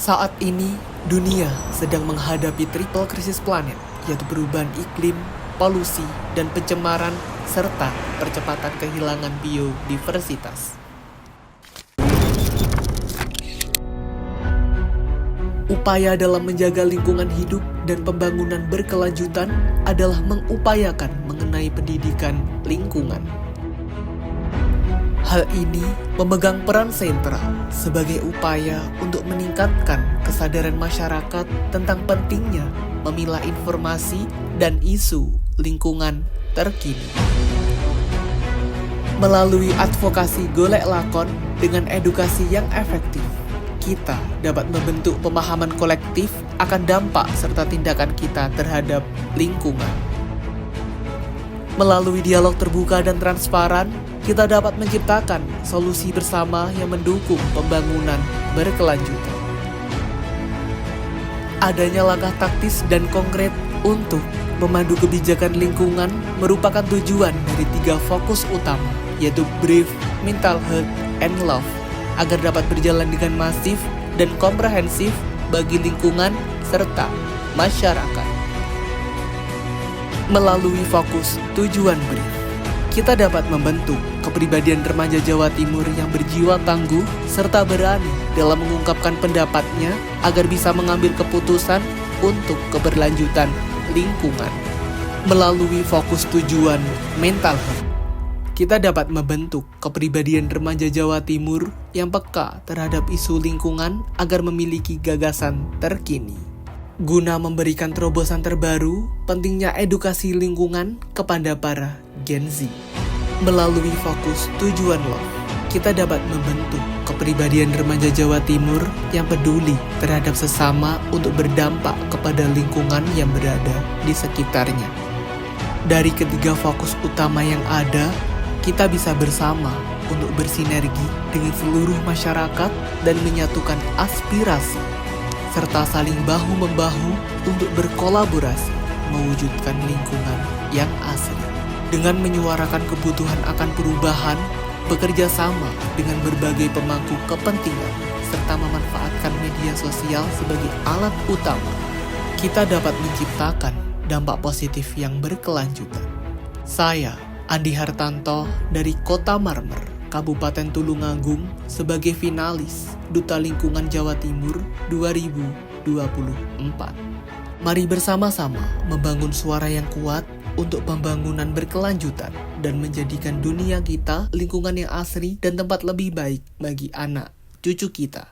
Saat ini, dunia sedang menghadapi triple krisis planet, yaitu perubahan iklim, polusi, dan pencemaran, serta percepatan kehilangan biodiversitas. Upaya dalam menjaga lingkungan hidup dan pembangunan berkelanjutan adalah mengupayakan mengenai pendidikan lingkungan. Hal ini memegang peran sentral sebagai upaya untuk meningkatkan kesadaran masyarakat tentang pentingnya memilah informasi dan isu lingkungan terkini. Melalui advokasi golek lakon dengan edukasi yang efektif, kita dapat membentuk pemahaman kolektif akan dampak serta tindakan kita terhadap lingkungan. Melalui dialog terbuka dan transparan, kita dapat menciptakan solusi bersama yang mendukung pembangunan berkelanjutan. Adanya langkah taktis dan konkret untuk memandu kebijakan lingkungan merupakan tujuan dari 3 fokus utama, yaitu Brief, Mental Health, and Love, agar dapat berjalan dengan masif dan komprehensif bagi lingkungan serta masyarakat. Melalui fokus tujuan Brief, kita dapat membentuk kepribadian remaja Jawa Timur yang berjiwa tangguh serta berani dalam mengungkapkan pendapatnya agar bisa mengambil keputusan untuk keberlanjutan lingkungan. Melalui fokus tujuan mental health, kita dapat membentuk kepribadian remaja Jawa Timur yang peka terhadap isu lingkungan agar memiliki gagasan terkini. Guna memberikan terobosan terbaru, pentingnya edukasi lingkungan kepada para Gen Z. Melalui fokus tujuan love, kita dapat membentuk kepribadian remaja Jawa Timur yang peduli terhadap sesama untuk berdampak kepada lingkungan yang berada di sekitarnya. Dari ketiga fokus utama yang ada, kita bisa bersama untuk bersinergi dengan seluruh masyarakat dan menyatukan aspirasi, serta saling bahu-membahu untuk berkolaborasi mewujudkan lingkungan yang asri. Dengan menyuarakan kebutuhan akan perubahan, bekerja sama dengan berbagai pemangku kepentingan, serta memanfaatkan media sosial sebagai alat utama, kita dapat menciptakan dampak positif yang berkelanjutan. Saya, Andi Hartanto dari Kota Marmer, Kabupaten Tulungagung, sebagai finalis Duta Lingkungan Jawa Timur 2024. Mari bersama-sama membangun suara yang kuat untuk pembangunan berkelanjutan dan menjadikan dunia kita lingkungan yang asri dan tempat lebih baik bagi anak cucu kita.